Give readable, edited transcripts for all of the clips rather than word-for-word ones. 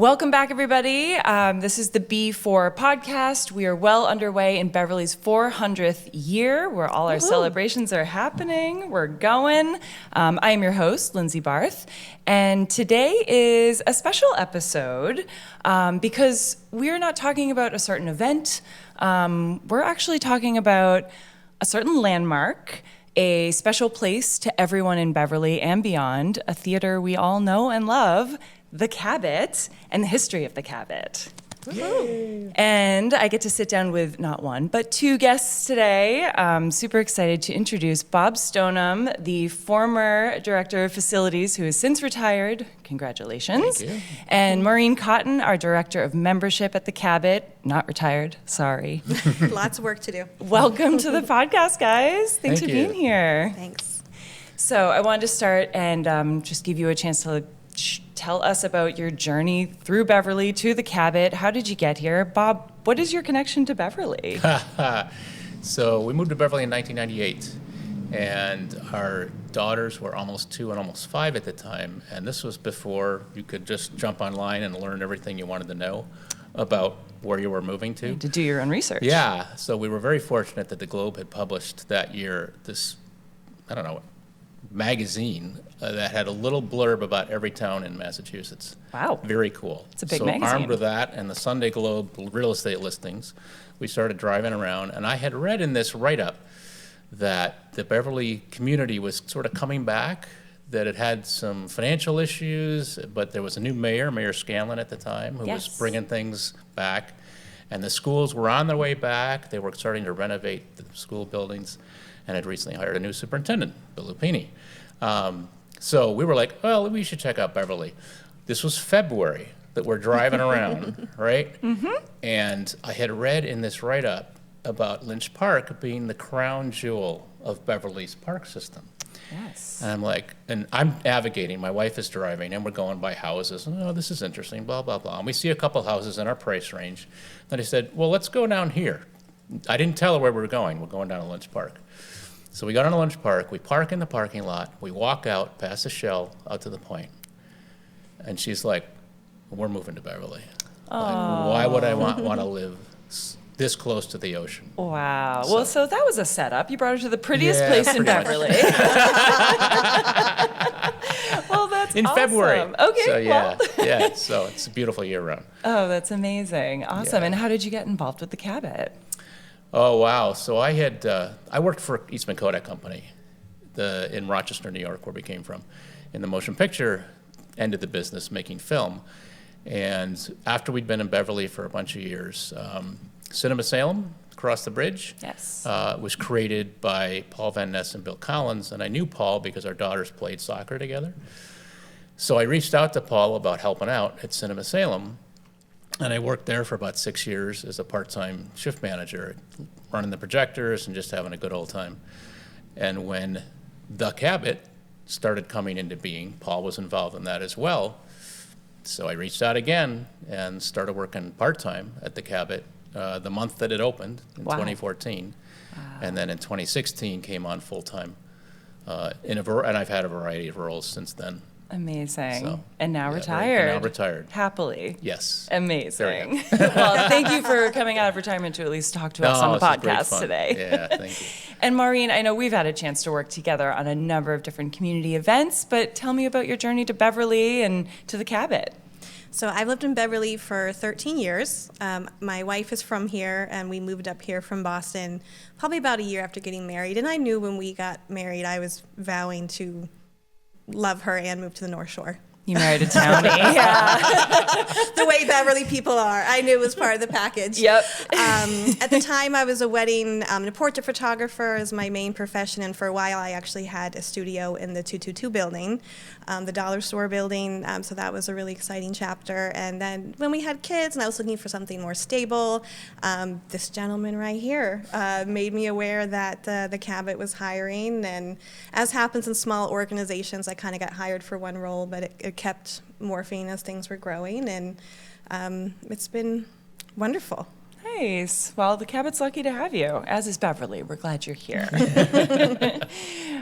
Welcome back, everybody. This is the B4 podcast. We are well underway in Beverly's 400th year, where all our celebrations are happening. We're going. I am your host, Lindsay Barth, and today is a special episode because we're not talking about a certain event. We're actually talking about a certain landmark, a special place to everyone in Beverly and beyond, a theater we all know and love, the Cabot, and the history of the Cabot. Yay. And I get to sit down with not one, but two guests today. I'm super excited to introduce Bob Stoneham, the former director of facilities who has since retired. Congratulations. Thank you. And Maureen Cotton, our director of membership at the Cabot. Not retired, sorry. Lots of work to do. Welcome to the podcast, guys. Thanks Thank for you. being here. Thanks. So I wanted to start and just give you a chance to tell us about your journey through Beverly to the Cabot. How did you get here? Bob, what is your connection to Beverly? So we moved to Beverly in 1998, and our daughters were almost 2 and almost 5 at the time, and this was before you could just jump online and learn everything you wanted to know about where you were moving to. To do your own research. Yeah, so we were very fortunate that the Globe had published that year this, magazine that had a little blurb about every town in Massachusetts. Wow. Very cool. It's a big so magazine. Armed with that and the Sunday Globe real estate listings, we started driving around, and I had read in this write-up that the Beverly community was sort of coming back, that it had some financial issues, but there was a new mayor, Mayor Scanlon at the time, who was bringing things back, and the schools were on their way back. They were starting to renovate the school buildings, and had recently hired a new superintendent, Bill Lupini. So we were like, well, we should check out Beverly. This was February that we're driving around, right? Mm-hmm. And I had read in this write-up about Lynch Park being the crown jewel of Beverly's park system. Yes. And I'm like, and I'm navigating, my wife is driving, and we're going by houses, and, oh, this is interesting, blah, blah, blah. And we see a couple houses in our price range. Then I said, well, let's go down here. I didn't tell her where we were going. We're going down to Lynch Park. So we got on a Lynch Park, we park in the parking lot, we walk out past the Shell out to the point, and she's like, we're moving to Beverly. Like, why would I want to live this close to the ocean? Wow. Well, so that was a setup. You brought her to the prettiest Yeah, place in pretty much. Beverly. Well, that's In awesome. February. Okay, So well. yeah, so it's a beautiful year round. Oh, that's amazing. Awesome. Yeah. And how did you get involved with the Cabot? Oh, wow. So I worked for Eastman Kodak Company in Rochester, New York, where we came from, in the motion picture end of the business, making film. And after we'd been in Beverly for a bunch of years, Cinema Salem, across the bridge, Yes. was created by Paul Van Ness and Bill Collins. And I knew Paul because our daughters played soccer together. So I reached out to Paul about helping out at Cinema Salem. And I worked there for about 6 years as a part-time shift manager, running the projectors and just having a good old time. And when the Cabot started coming into being, Paul was involved in that as well. So I reached out again and started working part-time at the Cabot the month that it opened in 2014. Wow. And then in 2016 came on full-time. And I've had a variety of roles since then. Amazing. So, and now yeah, retired. now retired. Happily. Yes. Amazing. Well, thank you for coming out of retirement to at least talk to us on the this is great podcast fun. today. Yeah, thank you. And Maureen, I know we've had a chance to work together on a number of different community events, but tell me about your journey to Beverly and to the Cabot. So I've lived in Beverly for 13 years. My wife is from here, and we moved up here from Boston probably about a year after getting married. And I knew when we got married, I was vowing to love her and move to the North Shore. You married a townie. Yeah. The way Beverly people are. I knew it was part of the package. Yep. At the time, I was a wedding and a portrait photographer as my main profession, and for a while, I actually had a studio in the 222 building, the dollar store building, so that was a really exciting chapter. And then when we had kids and I was looking for something more stable, this gentleman right here made me aware that the Cabot was hiring, and as happens in small organizations, I kind of got hired for one role, but it kept morphing as things were growing, and it's been wonderful. nice. Well, the Cabot's lucky to have you, as is Beverly. We're glad you're here.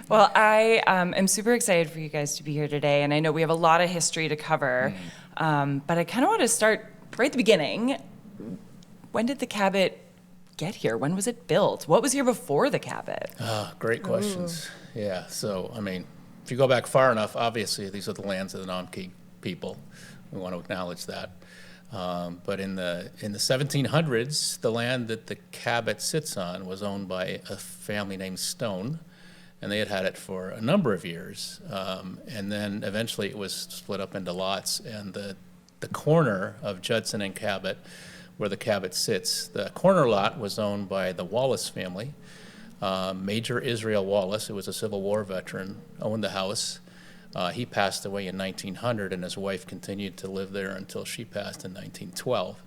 Well, I am super excited for you guys to be here today, and I know we have a lot of history to cover, but I kind of want to start right at the beginning. When did the Cabot get here? When was it built? What was here before the Cabot? Great questions. Yeah, so, I mean, if you go back far enough, obviously, these are the lands of the Naumkeag people. We want to acknowledge that. But in the 1700s, the land that the Cabot sits on was owned by a family named Stone, and they had it for a number of years. And then eventually it was split up into lots, and the corner of Judson and Cabot, where the Cabot sits, the corner lot was owned by the Wallace family. Major Israel Wallace, who was a Civil War veteran, owned the house. He passed away in 1900, and his wife continued to live there until she passed in 1912.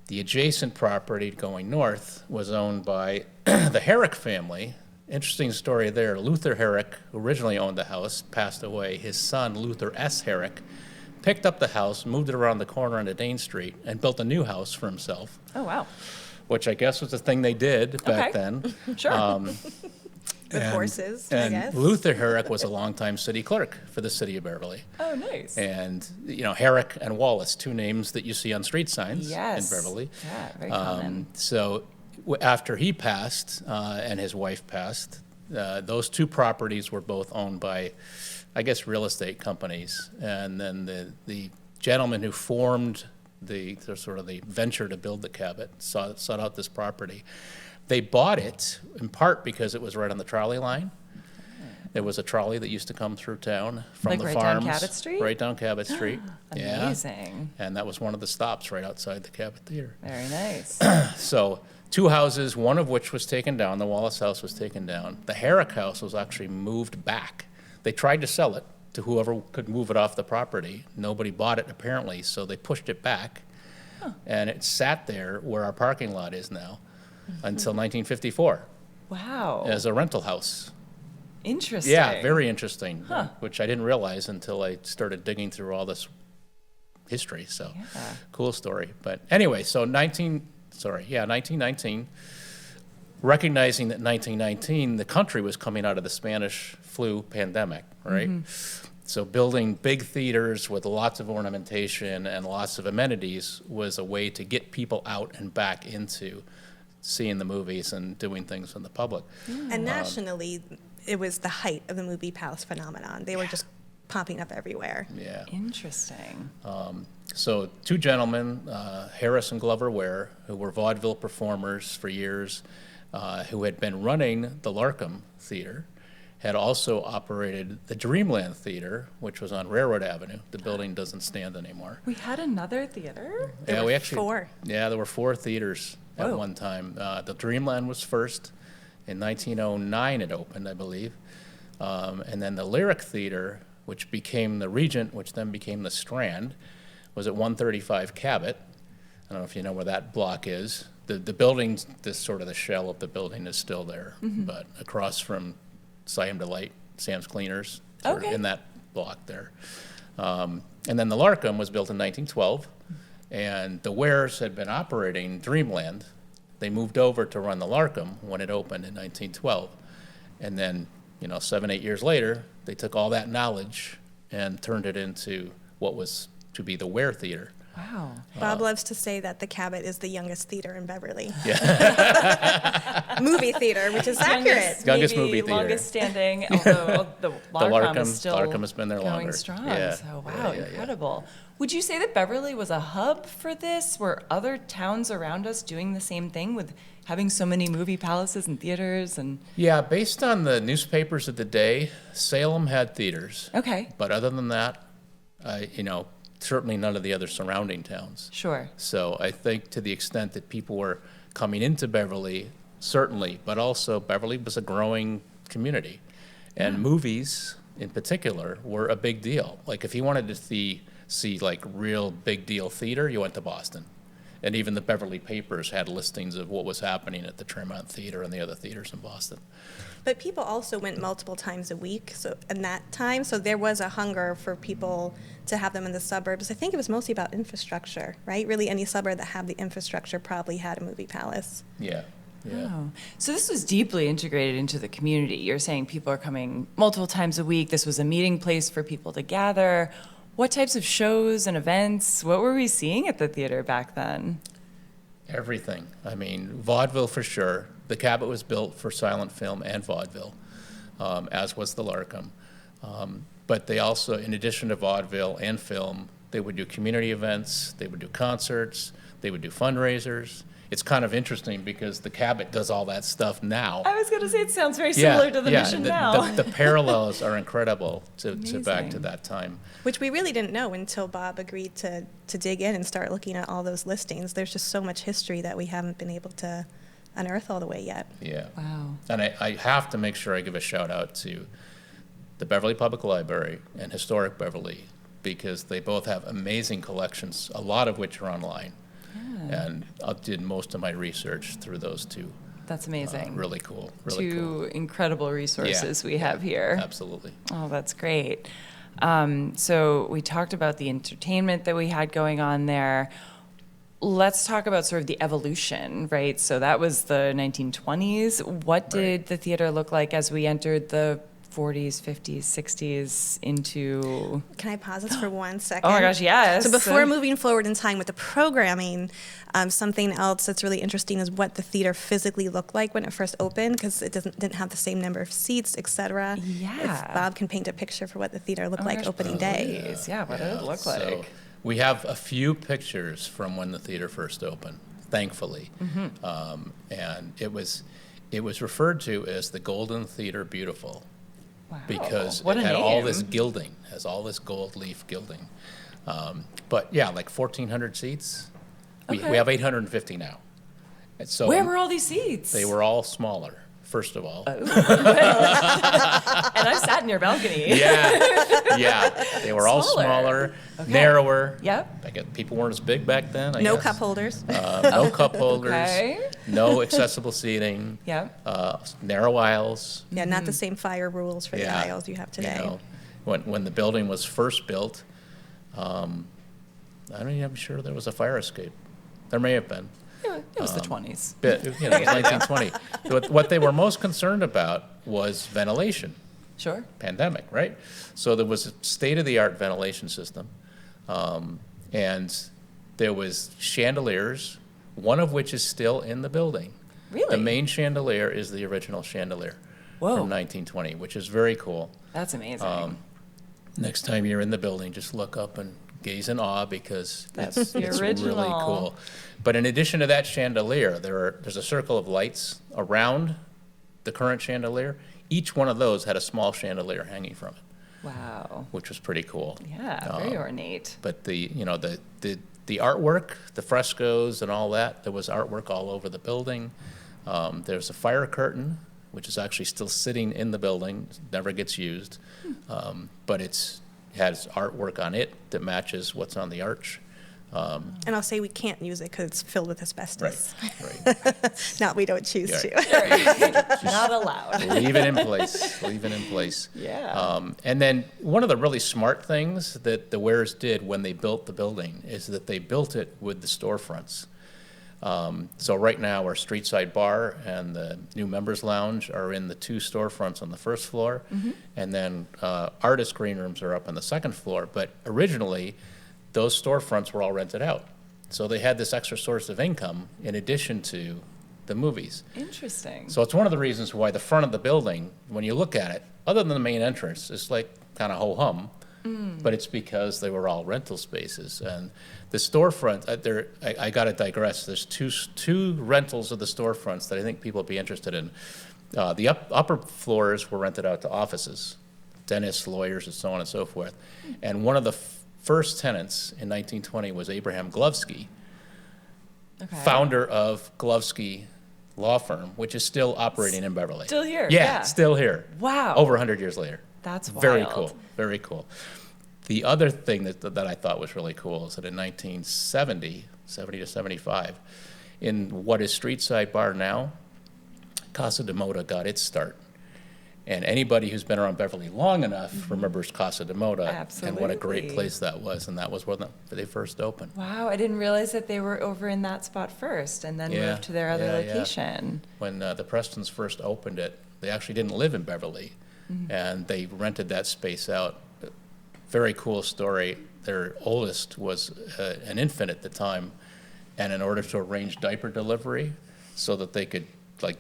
The adjacent property going north was owned by the Herrick family. Interesting story there. Luther Herrick, who originally owned the house, passed away. His son, Luther S. Herrick, picked up the house, moved it around the corner onto Dane Street, and built a new house for himself. Oh, wow. Which I guess was the thing they did back then. Sure. With horses, I guess. Luther Herrick was a longtime city clerk for the city of Beverly. Oh, nice. And, Herrick and Wallace, two names that you see on street signs in Beverly. Yeah, very common. So after he passed and his wife passed, those two properties were both owned by, I guess, real estate companies. And then the gentleman who formed the sort of the venture to build the Cabot sought out this property. They bought it in part because it was right on the trolley line. There was a trolley that used to come through town from the right farms. down Cabot Street? Right down Cabot Street. Amazing. Yeah. And that was one of the stops right outside the Cabot Theater. Very nice. So 2 houses, one of which was taken down. The Wallace house was taken down. The Herrick house was actually moved back. They tried to sell it to whoever could move it off the property. Nobody bought it apparently, so they pushed it back. And it sat there where our parking lot is now until 1954 Wow. as a rental house. Interesting. Yeah, very interesting, which I didn't realize until I started digging through all this history. So, cool story. But anyway, so 1919, recognizing that 1919, the country was coming out of the Spanish flu pandemic, right? So building big theaters with lots of ornamentation and lots of amenities was a way to get people out and back into seeing the movies and doing things in the public. And nationally, it was the height of the movie palace phenomenon. They were just popping up everywhere. Yeah. Interesting. So 2 gentlemen, Harris and Glover Ware, who were vaudeville performers for years, who had been running the Larkham Theater, had also operated the Dreamland Theater, which was on Railroad Avenue. The building doesn't stand anymore. We had another theater? There we were actually 4. Yeah, there were 4 theaters at one time. The Dreamland was first. In 1909 it opened, I believe. And then the Lyric Theater, which became the Regent, which then became the Strand, was at 135 Cabot. I don't know if you know where that block is. The building, this sort of the shell of the building is still there, but across from Siam Delight, Sam's Cleaners, sort of in that block there. And then the Larkham was built in 1912, and the Wares had been operating Dreamland. They moved over to run the Larkham when it opened in 1912. And then, 7, 8 years later, they took all that knowledge and turned it into what was to be the Ware Theater. Wow. Bob loves to say that the Cabot is the youngest theater in Beverly. Yeah. Movie theater, which is accurate. Youngest movie theater. Longest standing, although the Larkham is still Larkham has been there going longer. strong. Yeah. So, wow, Yeah. incredible. Would you say that Beverly was a hub for this? Were other towns around us doing the same thing with having so many movie palaces and theaters? And Yeah, based on the newspapers of the day, Salem had theaters. Okay. But other than that, certainly none of the other surrounding towns. Sure. So I think to the extent that people were coming into Beverly, certainly, but also Beverly was a growing community. And movies, in particular, were a big deal. Like if you wanted to see like real big deal theater, you went to Boston. And even the Beverly papers had listings of what was happening at the Tremont Theater and the other theaters in Boston. But people also went multiple times a week, so in that time, so there was a hunger for people to have them in the suburbs. I think it was mostly about infrastructure, right? Really, any suburb that had the infrastructure probably had a movie palace. Yeah. Yeah. Oh. So this was deeply integrated into the community. You're saying people are coming multiple times a week. This was a meeting place for people to gather. What types of shows and events, what were we seeing at the theater back then? Everything. I mean, vaudeville for sure. The Cabot was built for silent film and vaudeville, as was the Larkham. But they also, in addition to vaudeville and film, they would do community events, they would do concerts, they would do fundraisers. It's kind of interesting because the Cabot does all that stuff now. I was going to say it sounds very similar to the mission now. The parallels are incredible to back to Amazing. that time. Which we really didn't know until Bob agreed to dig in and start looking at all those listings. There's just so much history that we haven't been able to unearth all the way yet. Yeah. Wow. And I have to make sure I give a shout out to the Beverly Public Library and Historic Beverly, because they both have amazing collections, a lot of which are online. And I did most of my research through those two. That's amazing. Really cool. Really Two cool. incredible resources Yeah, we have here. Absolutely. Oh, that's great. So we talked about the entertainment that we had going on there. Let's talk about sort of the evolution, right? So that was the 1920s. What did the theater look like as we entered the 40s, 50s, 60s into... Can I pause this for 1 second? Oh my gosh, yes. So before moving forward in time with the programming, something else that's really interesting is what the theater physically looked like when it first opened, because it didn't have the same number of seats, et cetera. Yeah. If Bob can paint a picture for what the theater looked Oh my like gosh, opening day. please. Yeah, what did it look So like? we have a few pictures from when the theater first opened, thankfully. And it was referred to as the Golden Theater Beautiful. Wow. Because What it a had name. all this gilding, has all this gold leaf gilding. But yeah, like 1,400 seats. Okay. We have 850 now. And so Where were all these seats? they were all smaller, first of all. And I've sat in your balcony. Yeah, they were all Smaller. smaller, Okay. narrower. Yep. I guess people weren't as big back then. I No guess. cup holders. No cup holders. Okay. No accessible seating. Yep. Narrow aisles. Yeah, not the same fire rules for the aisles you have today. You know, when the building was first built, I'm sure there was a fire escape. There may have been. It was the 20s. But, it was 1920. What they were most concerned about was ventilation. Sure. Pandemic, right? So there was a state-of-the-art ventilation system, and there was chandeliers, one of which is still in the building. Really? The main chandelier is the original chandelier Whoa. from 1920, which is very cool. That's amazing. Next time you're in the building, just look up and gaze in awe, because That's the it's really original. cool. But in addition to that chandelier, there's a circle of lights around the current chandelier. Each one of those had a small chandelier hanging from it, Wow. which was pretty cool. Yeah, very ornate. But the artwork, the frescoes and all that, there was artwork all over the building. There's a fire curtain, which is actually still sitting in the building, never gets used. But it has artwork on it that matches what's on the arch. And I'll say we can't use it because it's filled with asbestos. Right. Not we don't choose Right. to. Not allowed. Leave it in place. Leave it in place. Yeah. And then one of the really smart things that the Wares did when they built the building is that they built it with the storefronts. So right now, our street side bar and the new members lounge are in the two storefronts on the first floor, and then artist green rooms are up on the second floor. But originally, those storefronts were all rented out, so they had this extra source of income in addition to the movies. Interesting. So it's one of the reasons why the front of the building, when you look at it, other than the main entrance, is like kind of ho-hum. But it's because they were all rental spaces. And the storefront, I got to digress. There's two rentals of the storefronts that I think people would be interested in. The upper floors were rented out to offices, dentists, lawyers, and so on and so forth. And one of the first tenants in 1920 was Abraham Glovsky, Okay. founder of Glovsky Law Firm, which is still operating in Beverly. Still here, Yeah, yeah. still here. Wow. Over 100 years later. That's wild. Very cool. Very cool. The other thing that I thought was really cool is that in 1970, 70 to 75. In what is Street Side Bar now, Casa de Moda got its start. And anybody who's been around Beverly long enough remembers Casa de Moda and what a great Absolutely. place that was. And that was when they first opened. Wow, I didn't realize that they were over in that spot first and then moved to their other location. When the Prestons first opened it, they actually didn't live in Beverly, and they rented that space out. Very cool story. Their oldest was an infant at the time, and in order to arrange diaper delivery so that they could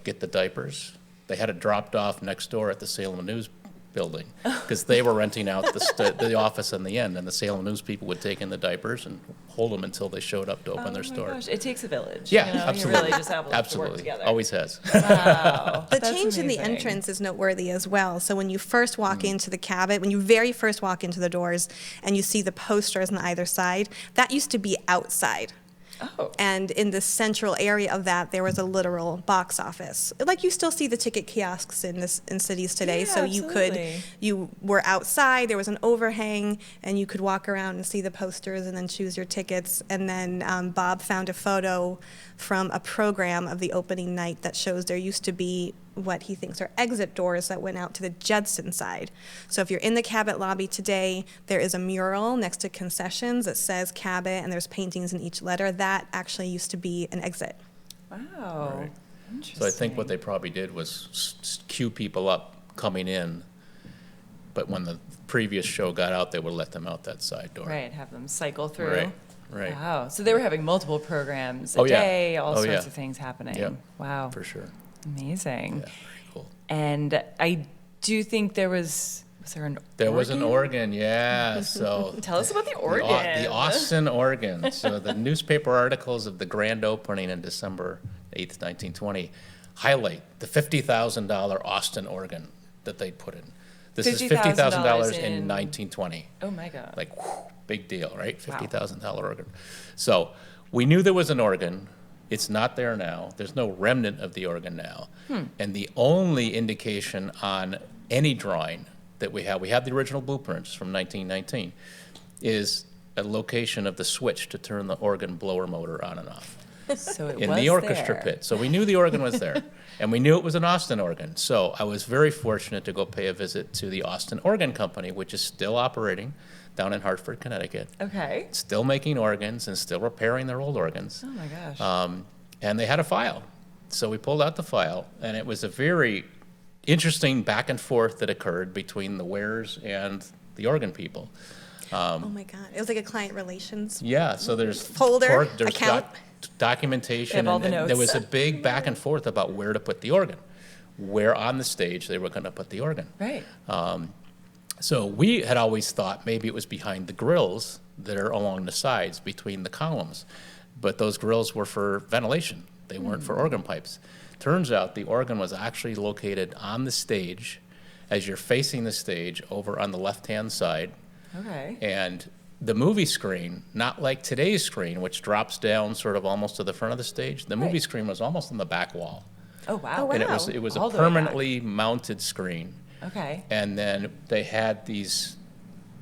get the diapers, they had it dropped off next door at the Salem News building because they were renting out the office in the end, and the Salem News people would take in the diapers and hold them until they showed up to open their store. Gosh, it takes a village. Yeah, you know? absolutely. You really just have to work Absolutely. together. Always has. Wow, The that's change in the amazing. entrance is noteworthy as well. So when you first walk into the Cabot, when you very first walk into the doors and you see the posters on either side, that used to be outside. Oh. And in the central area of that, there was a literal box office. Like you still see the ticket kiosks in cities today. Yeah, so absolutely. you were outside, there was an overhang, and you could walk around and see the posters and then choose your tickets. And then Bob found a photo from a program of the opening night that shows there used to be what he thinks are exit doors that went out to the Judson side. So if you're in the Cabot lobby today, there is a mural next to concessions that says Cabot, and there's paintings in each letter. That actually used to be an exit. Wow. Right. Interesting. So I think what they probably did was queue people up coming in, but when the previous show got out, they would let them out that side door. Right, have them cycle through. Right, right. Wow. So they were having multiple programs a Oh, yeah. day, all Oh, sorts yeah. of things happening. Yep. Wow. For sure. Amazing. Yeah, very cool. And I do think there was there an There was an organ? organ, yeah. So Tell us about the organ. The Austin organ. So the newspaper articles of the grand opening in December 8th, 1920, highlight the $50,000 Austin organ that they put in. This is $50,000 in 1920. Oh my God. Like, whew, big deal, right? $50,000 organ. So we knew there was an organ. It's not there now. There's no remnant of the organ now. And the only indication on any drawing that we have the original blueprints from 1919, is a location of the switch to turn the organ blower motor on and off So it in was the orchestra there. pit. So we knew the organ was there, and we knew it was an Austin organ. So I was very fortunate to go pay a visit to the Austin Organ Company, which is still operating down in Hartford, Connecticut, Okay. still making organs and still repairing their old organs. Oh my gosh. And they had a file. So we pulled out the file, and it was a very interesting back and forth that occurred between the wares and the organ people. Oh my God. It was like a client relations. Yeah, so there's Folder, there's account. documentation, They have all and the there notes. was a big back and forth about where to put the organ, where on the stage they were going to put the organ. Right. So we had always thought maybe it was behind the grills that are along the sides between the columns, but those grills were for ventilation. They weren't for organ pipes. Turns out the organ was actually located on the stage as you're facing the stage over on the left-hand side. Okay. And the movie screen, not like today's screen, which drops down sort of almost to the front of the stage, the movie Right. screen was almost on the back wall. Oh wow. Oh, wow. And it was All a the way back. permanently mounted screen. Okay. And then they had these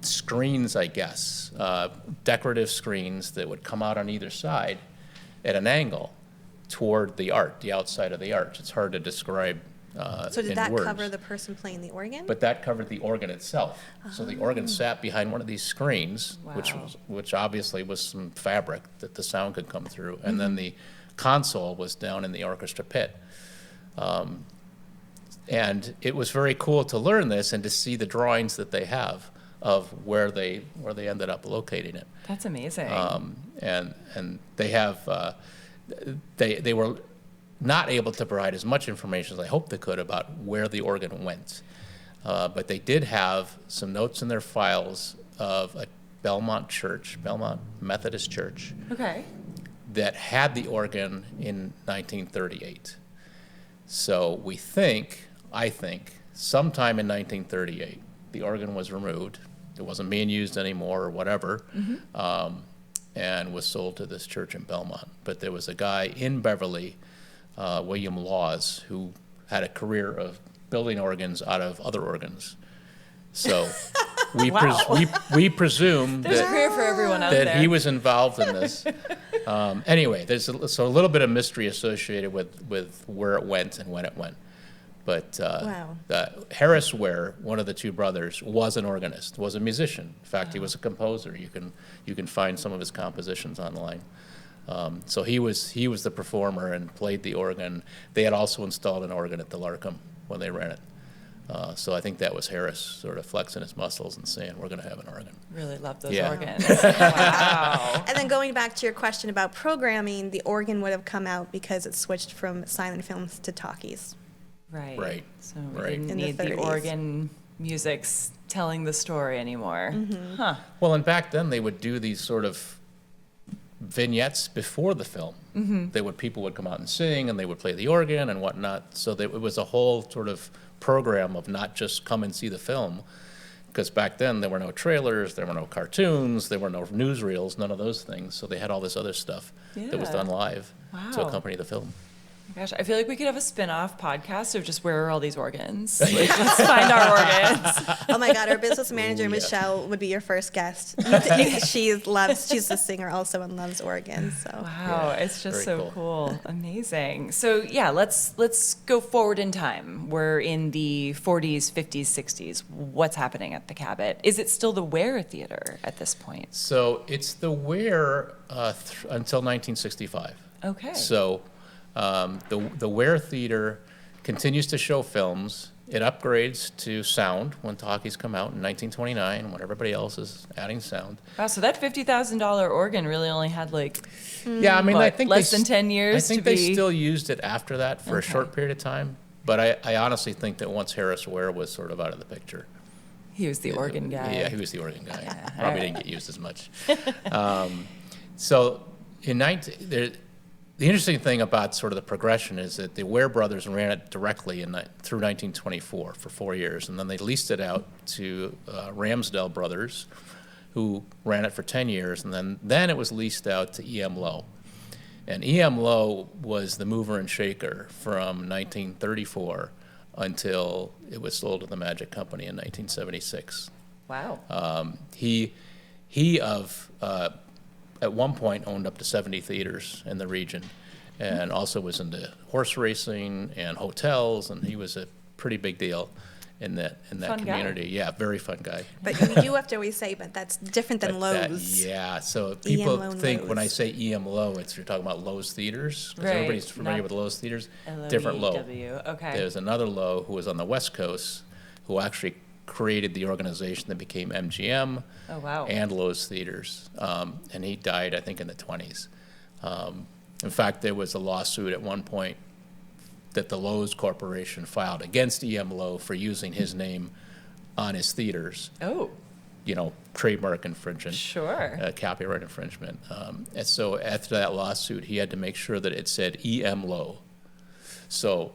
screens, I guess, decorative screens that would come out on either side at an angle toward the art, the outside of the arch. It's hard to describe So did in that words. cover the person playing the organ? But that covered the organ itself. So the organ sat behind one of these screens, Wow. which obviously was some fabric that the sound could come through. And then the console was down in the orchestra pit. And it was very cool to learn this and to see the drawings that they have of where they ended up locating it. That's amazing. And they have they were not able to provide as much information as I hoped they could about where the organ went, but they did have some notes in their files of a Belmont Methodist church, Okay. that had the organ in 1938. So I think, sometime in 1938, the organ was removed. It wasn't being used anymore or whatever, and was sold to this church in Belmont. But there was a guy in Beverly, William Laws, who had a career of building organs out of other organs. So we presume There's a that, career for everyone out that there. he was involved in this. Anyway, there's a little bit of mystery associated with where it went and when it went. But Wow. Harris Ware, one of the two brothers, was an organist, was a musician. In fact, he was a composer. You can find some of his compositions online. So he was the performer and played the organ. They had also installed an organ at the Larkham when they ran it. So I think that was Harris sort of flexing his muscles and saying, "We're going to have an organ." Really love those Yeah. organs. Wow. And then going back to your question about programming, the organ would have come out because it switched from silent films to talkies. Right. Right. So we Right. didn't In the need the 30s. organ music's telling the story anymore. Mm-hmm. Huh. Well, and back then they would do these sort of vignettes before the film. People would come out and sing, and they would play the organ and whatnot. So it was a whole sort of program of not just come and see the film, because back then there were no trailers, there were no cartoons, there were no newsreels, none of those things. So they had all this other stuff that was Yeah. done live to Wow. accompany the film. Gosh, I feel like we could have a spin-off podcast of just where are all these organs? Like, let's find our organs. Oh my God, our business manager, Ooh, yeah. Michelle, would be your first guest. She's a singer also and loves organs. So. Wow, Yeah, it's just very so cool. cool. Amazing. So yeah, let's go forward in time. We're in the 40s, 50s, 60s. What's happening at the Cabot? Is it still the Ware Theater at this point? So it's the Ware until 1965. Okay. So the Ware Theater continues to show films. It upgrades to sound when talkies come out in 1929, when everybody else is adding sound. Wow, so that $50,000 organ really only had like Yeah, I mean, I what, think less they than s- 10 years I think to they be- still used it after that for a Okay. short period of time. But I honestly think that once Harris Ware was sort of out of the picture. he was the organ guy. Yeah, he was the organ guy. Yeah. Probably didn't get used as much. So the interesting thing about sort of the progression is that the Ware brothers ran it directly through 1924 for 4 years, and then they leased it out to Ramsdell Brothers, who ran it for 10 years, and then it was leased out to E.M. Lowe. And E.M. Lowe was the mover and shaker from 1934 until it was sold to the Magic Company in 1976. Wow. He at one point owned up to 70 theaters in the region, and also was into horse racing and hotels, and he was a pretty big deal in that Fun guy. community. Yeah, very fun guy. But we do have to always say, but that's different than But that- Lowe's. yeah, so people Lowe and think when I Lowe's. say E.M. Lowe, you're talking about Lowe's Theaters, because Right, everybody's familiar not with Lowe's Theaters. Different Lowe. L-O-E-W. Okay. There's another Lowe who was on the West Coast, who actually created the organization that became MGM Oh, wow. and Lowe's Theaters. And he died, I think, in the 20s. In fact, there was a lawsuit at one point that the Lowe's Corporation filed against E.M. Lowe for using his name on his theaters, Oh, trademark infringement. sure. Copyright infringement. And so after that lawsuit, he had to make sure that it said E.M. Lowe. So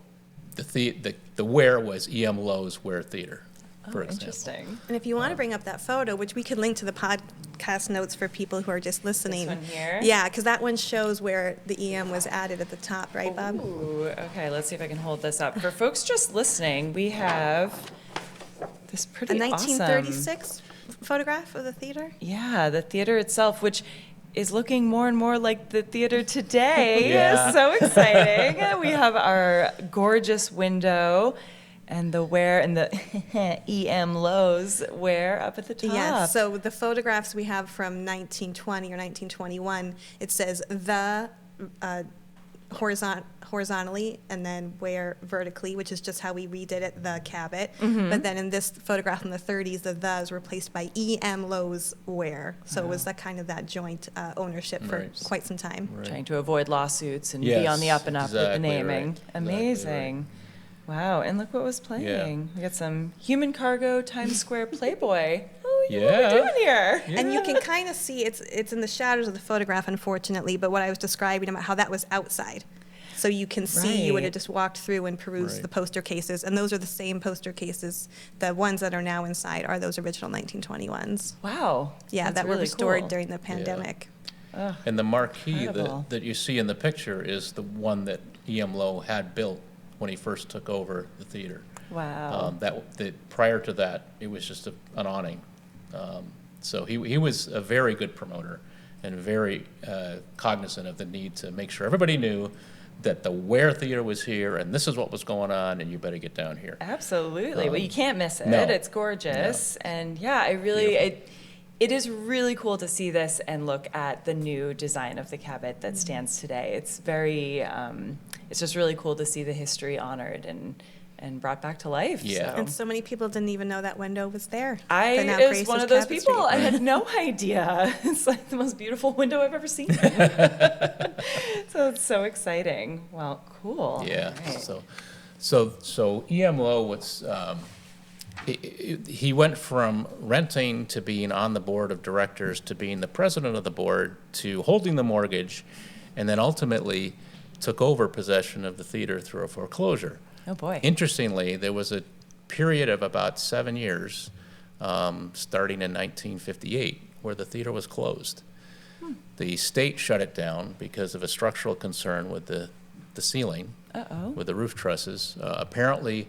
the Ware was E.M. Lowe's Ware Theater, for example. Interesting. And if you want to bring up that photo, which we could link to the podcast notes for people who are just listening. one here? Yeah, because that one shows where the EM was added at the top, right, Bob? Ooh, okay, let's see if I can hold this up. For folks just listening, we have this A pretty awesome. 1936 photograph of the theater? Yeah, the theater itself, which is looking more and more like the theater today. Yeah. So exciting. We have our gorgeous window and the Ware and the E.M. Lowe's Ware up at the top. Yeah, so the photographs we have from 1920 or 1921, it says the horizontally and then Ware vertically, which is just how we redid it, the Cabot. But then in this photograph in the 30s, the is replaced by E.M. Lowe's Ware. So it was that kind of that joint ownership for Right. quite some time. Trying to avoid lawsuits and be Yes, on the up and up with the exactly naming. right. Exactly Amazing. Wow, and look what was playing. We got some Human Cargo Times Square Playboy. Oh, what are Yeah. we doing here? And you can kind of see it's in the shadows of the photograph, unfortunately, but what I was describing about how that was outside. So you can see, you would have Right. just walked through and perused Right. the poster cases, and those are the same poster cases. The ones that are now inside are those original 1920 ones. Wow. Yeah, that's that were really restored cool. during the pandemic. Ugh, And the marquee Incredible. that you see in the picture is the one that E.M. Lowe had built when he first took over the theater. wow. That prior to that, it was just an awning So he was a very good promoter and very cognizant of the need to make sure everybody knew that the Ware Theater was here and this is what was going on and you better get down here. Absolutely. Well, you can't miss it. No. It's gorgeous. No. And yeah, it is really cool to see this and look at the new design of the Cabot that stands today. It's very, it's just really cool to see the history honored and brought back to life. Yeah. And so many people didn't even know that window was there. I was one of those people. I had no idea. It's like the most beautiful window I've ever seen. So it's so exciting. Well, cool. Yeah. Right. So E.M. Lowe was, he went from renting to being on the board of directors to being the president of the board to holding the mortgage, and then ultimately took over possession of the theater through a foreclosure. Oh, boy. Interestingly, there was a period of about 7 years, starting in 1958, where the theater was closed. The state shut it down because of a structural concern with the ceiling, with the roof trusses. Apparently,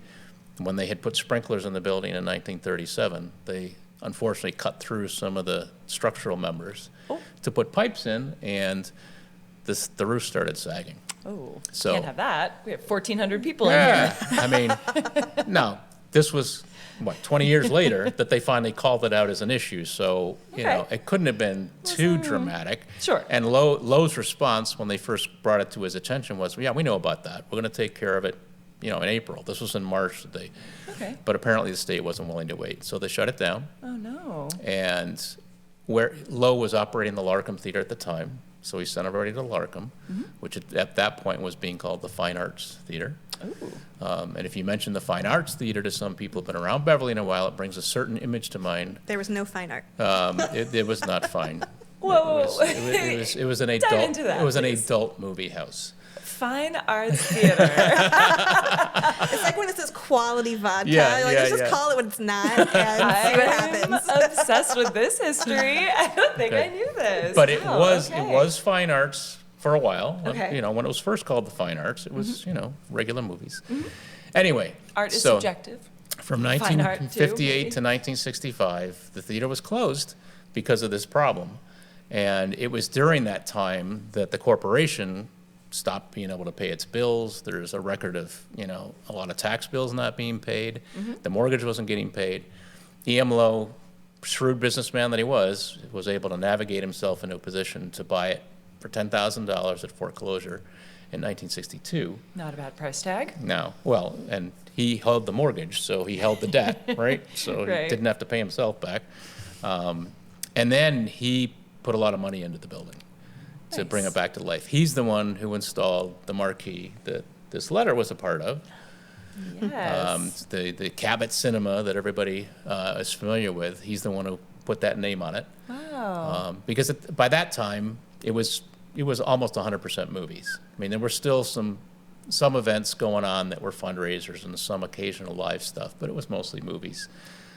when they had put sprinklers in the building in 1937, they unfortunately cut through some of the structural members to put pipes in, and the roof started sagging. Oh, So- can't have that. We have 1,400 people in here. I mean, no, this was, 20 years later that they finally called it out as an issue. So, you know, Okay. it couldn't have been too dramatic. Sure. And Lowe's response when they first brought it to his attention was, yeah, we know about that. We're going to take care of it, in April. This was in March. Okay. But apparently the state wasn't willing to wait. So they shut it down. Oh, no. And where Lowe was operating the Larkham Theater at the time, so he sent everybody to Larkham, which at that point was being called the Fine Arts Theater. Ooh. And if you mention the Fine Arts Theater to some people who've been around Beverly in a while, it brings a certain image to mind. There was no fine art. It was not fine. Whoa. It was an Dive adult. into that, It was an please. adult movie house. Fine Arts Theater. It's like when it says quality vodka. Yeah, You're like, yeah, let's just yeah. call it what it's not and see what I'm happens. obsessed with this history. I don't think Okay. I knew this. But it Wow, was okay. Fine Arts for a while. Okay. When it was first called the Fine Arts, it was regular movies. Anyway, Art is so subjective. from Fine art, too, 1958 maybe. to 1965, the theater was closed because of this problem. And it was during that time that the corporation stopped being able to pay its bills. There's a record of, a lot of tax bills not being paid. The mortgage wasn't getting paid. E.M. Lowe, shrewd businessman that he was able to navigate himself into a position to buy it for $10,000 at foreclosure in 1962. Not a bad price tag. No, well, and he held the mortgage, so he held the debt, right? So Right. he didn't have to pay himself back. And then he put a lot of money into the building to bring Nice. it back to life. He's the one who installed the marquee that this letter was a part of. Yes. The Cabot Cinema that everybody is familiar with, he's the one who put that name on it. Wow. Because by that time, it was almost 100% movies. I mean, there were still some events going on that were fundraisers and some occasional live stuff, but it was mostly movies.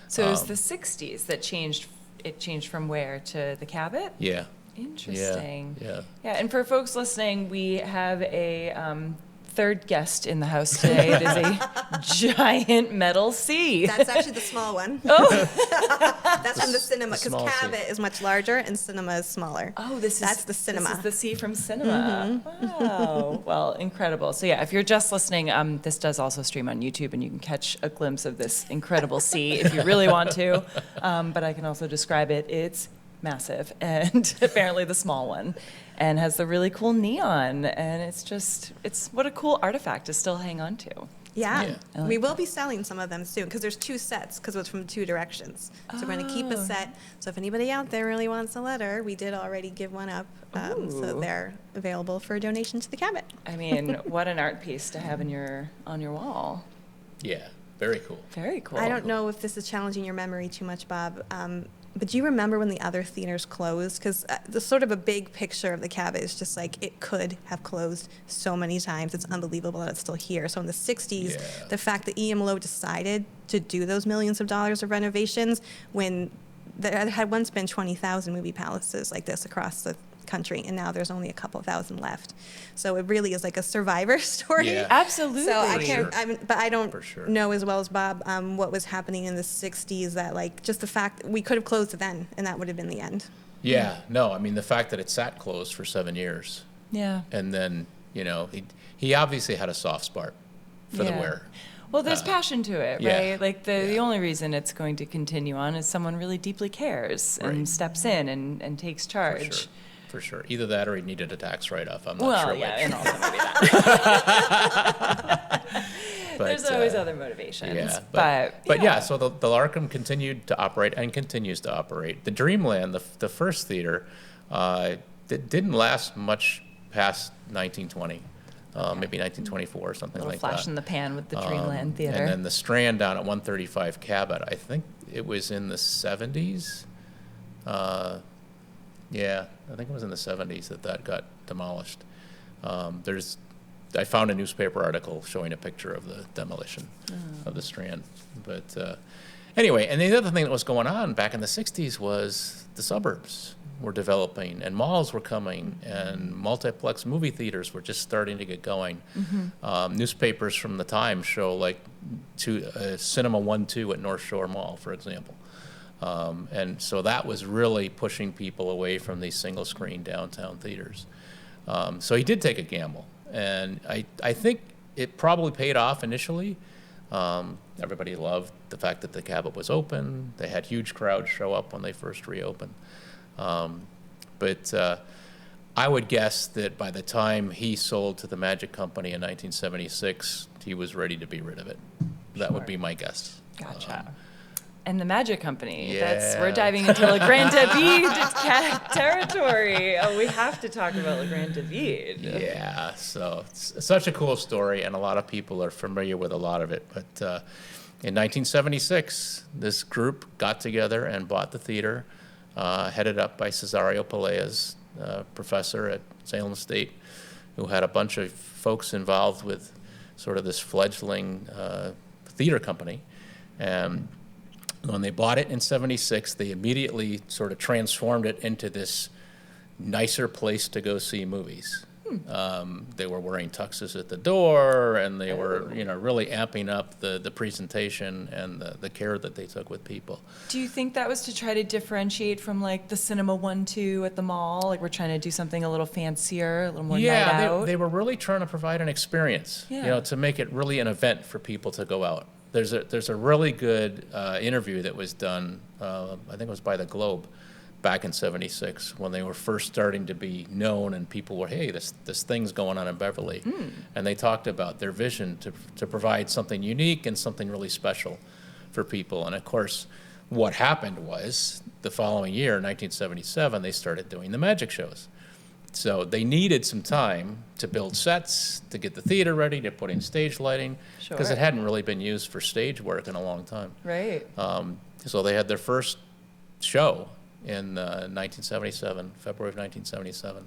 So it was the 60s that changed. It changed from Ware to the Cabot? Yeah. Interesting. Yeah. Yeah, and for folks listening, we have a third guest in the house today. It is a giant metal C. That's actually the small one. Oh, That's from the cinema, because small C. Cabot is much larger and cinema is smaller. oh, that's the cinema. This is the C from cinema. Wow. Well, incredible. So yeah, if you're just listening, this does also stream on YouTube, and you can catch a glimpse of this incredible C if you really want to. But I can also describe it. It's massive, and apparently the small one, and has the really cool neon, and it's what a cool artifact to still hang on to. Yeah, Yeah. I like we will be selling some of them soon because there's two sets because it's from two directions. So we're going to keep a set. So if anybody out there really wants a letter, we did already give one up, so Ooh. they're available for a donation to the Cabot. I mean, what an art piece to have on your wall. Yeah. Very cool. Very cool. I don't know if this is challenging your memory too much, Bob, but do you remember when the other theaters closed? Because the sort of a big picture of the Cabot is just like it could have closed so many times. It's unbelievable that it's still here. So in the 60s, Yeah. the fact that E.M. Lowe decided to do those millions of dollars of renovations when there had once been 20,000 movie palaces like this across the country, and now there's only a couple thousand left. So it really is like a survivor story. Yeah. Absolutely. So I For can't, sure. but I don't For sure. know as well as Bob what was happening in the 60s, that like just the fact we could have closed then and that would have been the end. Yeah, no, I mean, the fact that it sat closed for 7 years, Yeah. and then, he obviously had a soft spot for the Yeah. wearer. Well, there's passion to it, yeah. right? Like the only reason it's going to continue on is someone really deeply cares and Right. steps in and takes For charge. sure. For sure. Either that or he needed a tax write-off. I'm not Well, sure yeah, which. and also maybe that. But, There's always other motivations. Yeah, but yeah, so the Larkham continued to operate and continues to operate. The Dreamland, the first theater, didn't last much past 1920, maybe 1924 or something a little like flash that. in the pan with the Dreamland Theater. And then the Strand down at 135 Cabot, I think it was in the 70s. Yeah, I think it was in the 70s that got demolished. I found a newspaper article showing a picture of the demolition of the Strand. But anyway, and the other thing that was going on back in the 60s was the suburbs were developing, and malls were coming, and multiplex movie theaters were just starting to get going. Newspapers from the time show like Cinema 1-2 at North Shore Mall, for example. And so that was really pushing people away from these single-screen downtown theaters. So he did take a gamble, and I think it probably paid off initially. Everybody loved the fact that the Cabot was open. They had huge crowds show up when they first reopened. But I would guess that by the time he sold to the Magic Company in 1976, he was ready to be rid of it. That would be my guess. Gotcha. And the Magic Company. Yeah. We're diving into Le Grand David territory. Oh, we have to talk about Le Grand David. Yeah, so it's such a cool story, and a lot of people are familiar with a lot of it. But in 1976, this group got together and bought the theater, headed up by Cesario Peleas, professor at Salem State, who had a bunch of folks involved with sort of this fledgling theater company. And when they bought it in 76, they immediately sort of transformed it into this nicer place to go see movies. They were wearing tuxes at the door, and they were, really amping up the presentation and the care that they took with people. Do you think that was to try to differentiate from like the Cinema 1-2 at the mall? Like we're trying to do something a little fancier, a little more night out? They were really trying to provide an experience, to make it really an event for people to go out. There's a really good interview that was done, I think it was by the Globe, back in 76, when they were first starting to be known, and people were, hey, this thing's going on in Beverly. And they talked about their vision to provide something unique and something really special for people. And of course, what happened was the following year, 1977, they started doing the magic shows. So they needed some time to build sets, to get the theater ready, to put in stage lighting, because it hadn't really been used for stage work in a long time. Right. So they had their first show in 1977, February of 1977,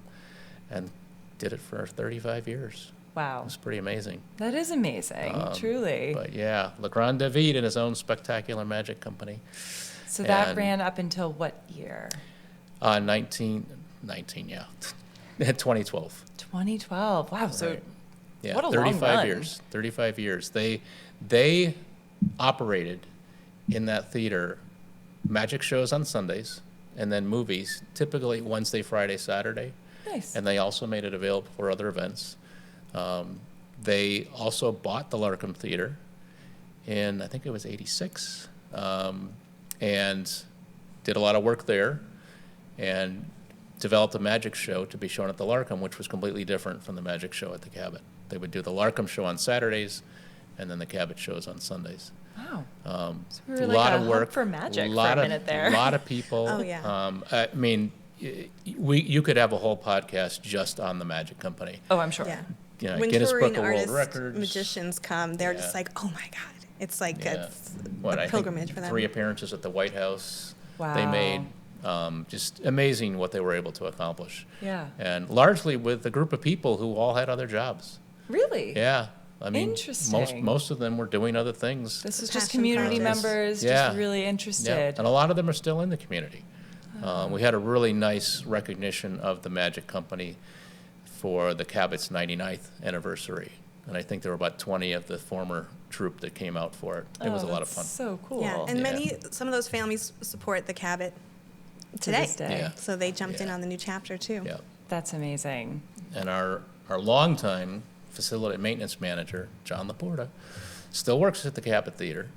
and did it for 35 years. Wow. It was pretty amazing. That is amazing, truly. But yeah, Le Grand David and his own spectacular magic company. So that and, ran up until what year? 2012. 2012. Wow. So Right. Yeah, what a 35 long run. years. 35 years. They operated in that theater magic shows on Sundays, and then movies, typically Wednesday, Friday, Saturday. Nice. And they also made it available for other events. They also bought the Larkham Theater in, I think it was 86, and did a lot of work there, and developed a magic show to be shown at the Larkham, which was completely different from the magic show at the Cabot. They would do the Larkham show on Saturdays, and then the Cabot shows on Sundays. Wow. So we were a like lot a of hub work for magic for a minute there. A lot of people. Oh, yeah. I mean, you could have a whole podcast just on the Magic Company. Oh, I'm sure. Yeah. When Guinness touring Book of World artists, Records. magicians come, they're Yeah. just like, oh my God. It's like Yeah. a I think pilgrimage for them. 3 appearances at the White House. Wow. They made. Just amazing what they were able to accomplish. Yeah. And largely with a group of people who all had other jobs. Really? Yeah. I mean, Interesting. most of them were doing other things. This is Passion just community projects. members Yeah. just really Yeah. interested. And a lot of them are still in the community. We had a really nice recognition of the Magic Company for the Cabot's 99th anniversary. And I think there were about 20 of the former troupe that came out for it. It was a lot of fun. So cool. Yeah, and some of those families support the Cabot today. this day. Yeah. So they jumped in on the new chapter too. Yeah. That's amazing. And our longtime facility maintenance manager, John Laporta, still works at the Cabot Theater.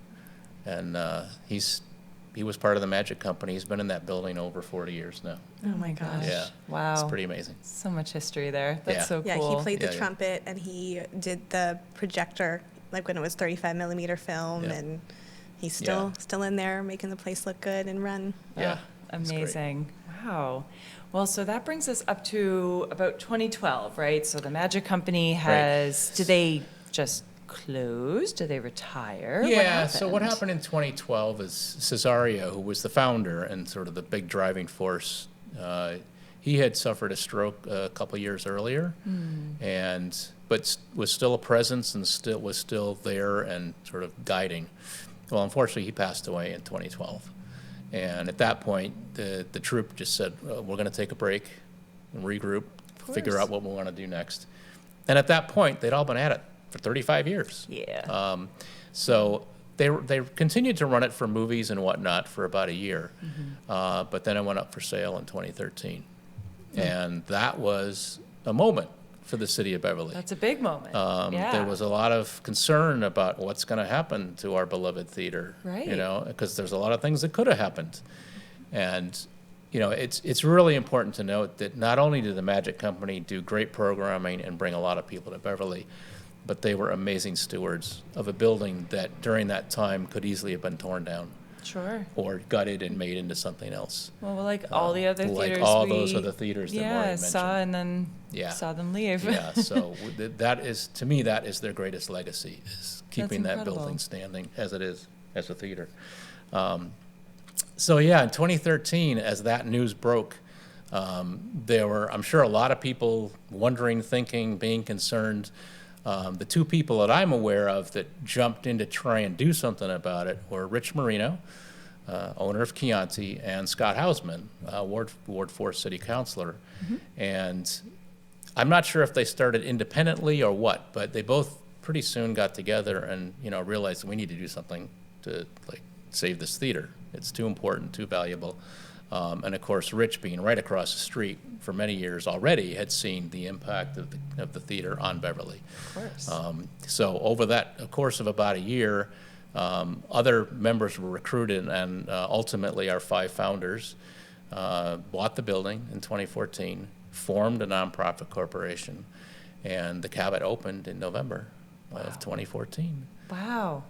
And he was part of the Magic Company. He's been in that building over 40 years now. Oh my gosh. Yeah. Wow. It's pretty amazing. So much history there. That's Yeah. so Yeah, cool. he played the Yeah, yeah. trumpet and he did the projector, like when it was 35 millimeter film, Yeah. and he's still in there making the place look good and run. Yeah. Oh, it's great. amazing. Wow. Well, so that brings us up to about 2012, right? So the Magic Company did they just close? Did they retire? Yeah, so what happened in 2012 is Cesario, who was the founder and sort of the big driving force, he had suffered a stroke a couple years earlier, but was still a presence and was still there and sort of guiding. Well, unfortunately, he passed away in 2012. And at that point, the troupe just said, we're going to take a break and regroup, figure out what we want to do next. And at that point, they'd all been at it for 35 years. Yeah. So they continued to run it for movies and whatnot for about a year. But then it went up for sale in 2013. And that was a moment for the city of Beverly. That's a big moment. There was a lot of concern about what's going to happen to our beloved theater, Right. Because there's a lot of things that could have happened. And, it's really important to note that not only did the Magic Company do great programming and bring a lot of people to Beverly, but they were amazing stewards of a building that during that time could easily have been torn down Sure. or gutted and made into something else. Well, like all the other theaters. Like all those other theaters that Maureen mentioned. saw and then saw them leave. Yeah, so that is, to me, that is their greatest legacy, is keeping that incredible. building standing as it is, as a theater. So yeah, in 2013, as that news broke, there were, I'm sure, a lot of people wondering, thinking, being concerned. The two people that I'm aware of that jumped in to try and do something about it were Rich Marino, owner of Chianti, and Scott Hausman, Ward 4 city councilor. And I'm not sure if they started independently or what, but they both pretty soon got together and realized we need to do something to save this theater. It's too important, too valuable. And of course, Rich, being right across the street for many years already, had seen the impact of the theater on Beverly. Of course. So over that course of about a year, other members were recruited, and ultimately our 5 founders bought the building in 2014, formed a nonprofit corporation, and the Cabot opened in November of 2014. Wow.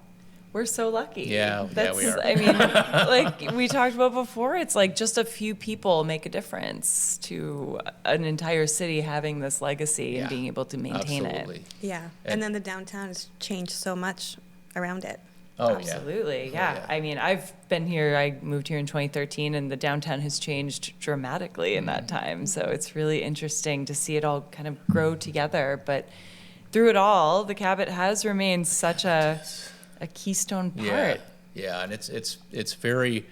We're so lucky. Yeah, we are. I mean, like we talked about before, it's like just a few people make a difference to an entire city having this legacy and being able to maintain Absolutely. it. Yeah, and then the downtown has changed so much around it. Oh, Absolutely, yeah. yeah. I mean, I've been here, I moved here in 2013, and the downtown has changed dramatically in that time. So it's really interesting to see it all kind of grow together. But through it all, the Cabot has remained such a keystone part. Yeah, and it's very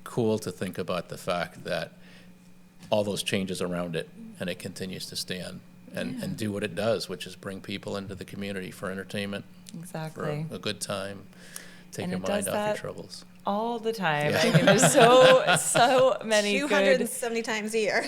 cool to think about the fact that all those changes around it, and it continues to stand and do what it does, which is bring people into the community for entertainment, Exactly. for a good time, take And your it does mind off your that troubles. All the time. Yeah. I mean, there's so many good. 270 times a year.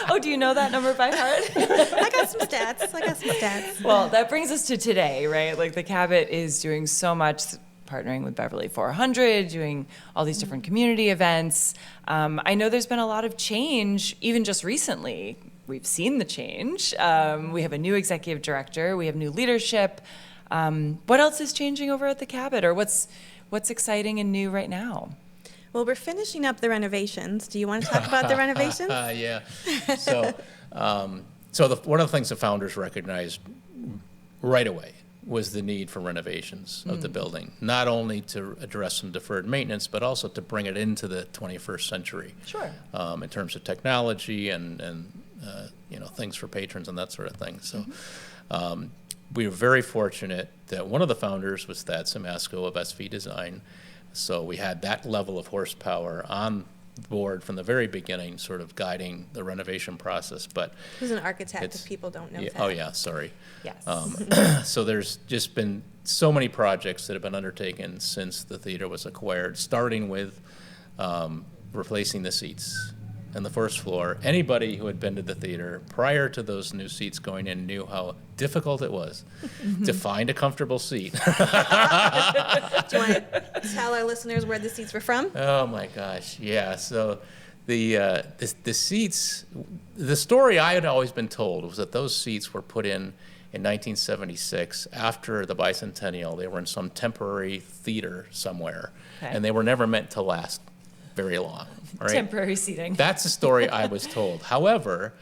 Oh, do you know that number by heart? I got some stats. Well, that brings us to today, right? Like the Cabot is doing so much, partnering with Beverly 400, doing all these different community events. I know there's been a lot of change, even just recently. We've seen the change. We have a new executive director. We have new leadership. What else is changing over at the Cabot, or what's exciting and new right now? Well, we're finishing up the renovations. Do you want to talk about the renovations? Yeah. So, one of the things the founders recognized right away was the need for renovations of the building, not only to address some deferred maintenance, but also to bring it into the 21st century. Sure. In terms of technology and things for patrons and that sort of thing. So. We were very fortunate that one of the founders was Thad Simasco of SV Design. So we had that level of horsepower on board from the very beginning, sort of guiding the renovation process. But Who's an architect, it's- if people don't know yeah, that. oh yeah, sorry. Yes. So there's just been so many projects that have been undertaken since the theater was acquired, starting with replacing the seats on the first floor. Anybody who had been to the theater prior to those new seats going in knew how difficult it was to find a comfortable seat. Do you want to tell our listeners where the seats were from? Oh my gosh, yeah. So the seats, the story I had always been told was that those seats were put in 1976 after the bicentennial. They were in some temporary theater somewhere, Okay. and they were never meant to last very long. All right? Temporary seating. That's the story I was told. However,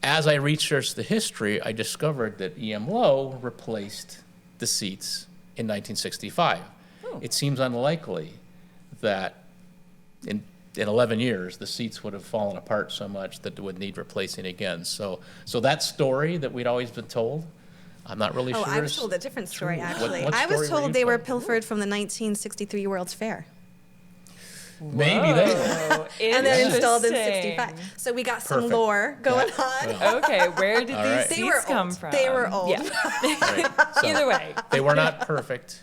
as I researched the history, I discovered that E.M. Lowe replaced the seats in 1965. Oh. It seems unlikely that in 11 years, the seats would have fallen apart so much that it would need replacing again. So that story that we'd always been told, I'm not really Oh, sure. I was is told a different story, true. actually. What I was story were you told they were told? pilfered from the 1963 World's Fair. Maybe they were. Whoa, And then installed in interesting. 65. So we got some Perfect. lore going on. Okay, where did All these right. seats They were come old. from? They were old. Yeah. Right. So Either way. they were not perfect,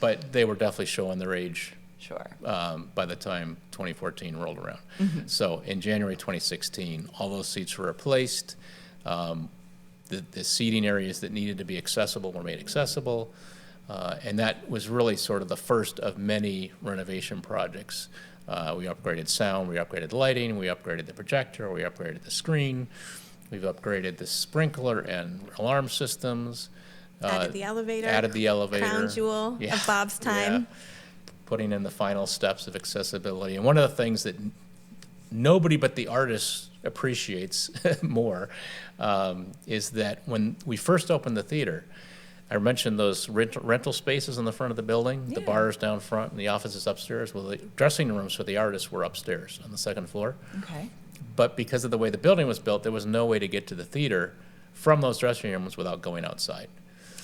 but they were definitely showing their age Sure. by the time 2014 rolled around. Mm-hmm. So in January 2016, all those seats were replaced. The seating areas that needed to be accessible were made accessible. And that was really sort of the first of many renovation projects. We upgraded sound, we upgraded lighting, we upgraded the projector, we upgraded the screen, we've upgraded the sprinkler and alarm systems. Added the elevator. Added the elevator. Crown jewel Yeah, of Bob's time. yeah. Putting in the final steps of accessibility. And one of the things that nobody but the artist appreciates more is that when we first opened the theater, I mentioned those rental spaces in the front of the building, the Yeah. bars down front and the offices upstairs. Well, the dressing rooms for the artists were upstairs on the second floor. Okay. But because of the way the building was built, there was no way to get to the theater from those dressing rooms without going outside.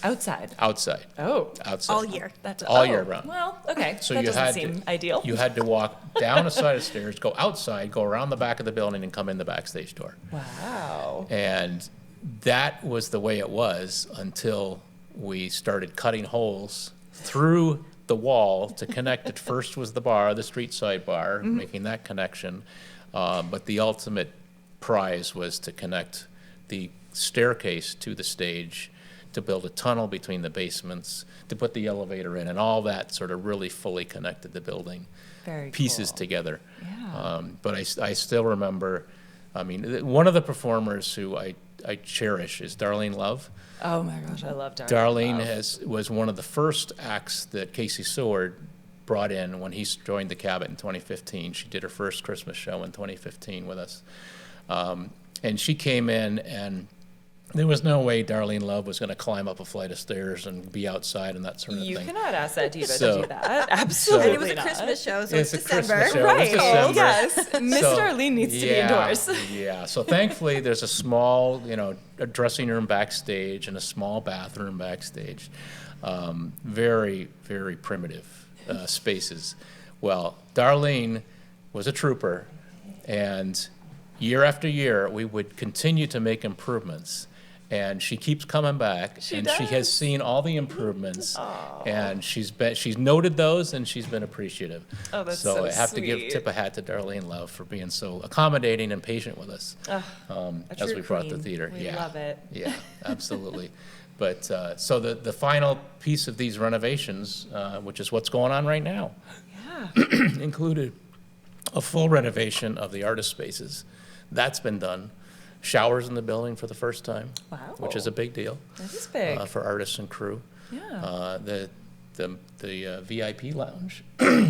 Outside. Outside. Oh. Outside. All year. That's All year round. Well, okay. So that you doesn't had seem ideal. You had to walk down a side of stairs, go outside, go around the back of the building, and come in the backstage door. Wow. And that was the way it was until we started cutting holes through the wall to connect it. First was the bar, the street side bar, making that connection. But the ultimate prize was to connect the staircase to the stage, to build a tunnel between the basements, to put the elevator in, and all that sort of really fully connected the building Very pieces cool. together. Yeah. But I still remember, I mean, one of the performers who I cherish is Darlene Love. Oh my gosh, I love Darlene. Darlene was one of the first acts that Casey Seward brought in when he joined the Cabot in 2015. She did her first Christmas show in 2015 with us. And she came in, and there was no way Darlene Love was going to climb up a flight of stairs and be outside and that sort of You thing. cannot ask that diva So- to do that. Absolutely And it was a not. Christmas show, so It's it's a December. Christmas show. Right. It's Oh, December. yes. Miss So, Darlene needs to be yeah, indoors. Yeah. So thankfully, there's a small, a dressing room backstage and a small bathroom backstage. Very, very primitive spaces. Well, Darlene was a trooper, and year after year, we would continue to make improvements. And she keeps coming back, and she does. has seen all the improvements, and she's noted those, and she's been appreciative. Oh, that's so I have to sweet. tip a hat to Darlene Love for being so accommodating and patient with us A as true we brought the queen. theater. We Yeah, love it. Yeah, absolutely. But so the final piece of these renovations, which is what's going on right now, Yeah. included a full renovation of the artist spaces. That's been done. Showers in the building for the first time, Wow. which is a big deal That is big. for artists and crew. Yeah. The VIP lounge,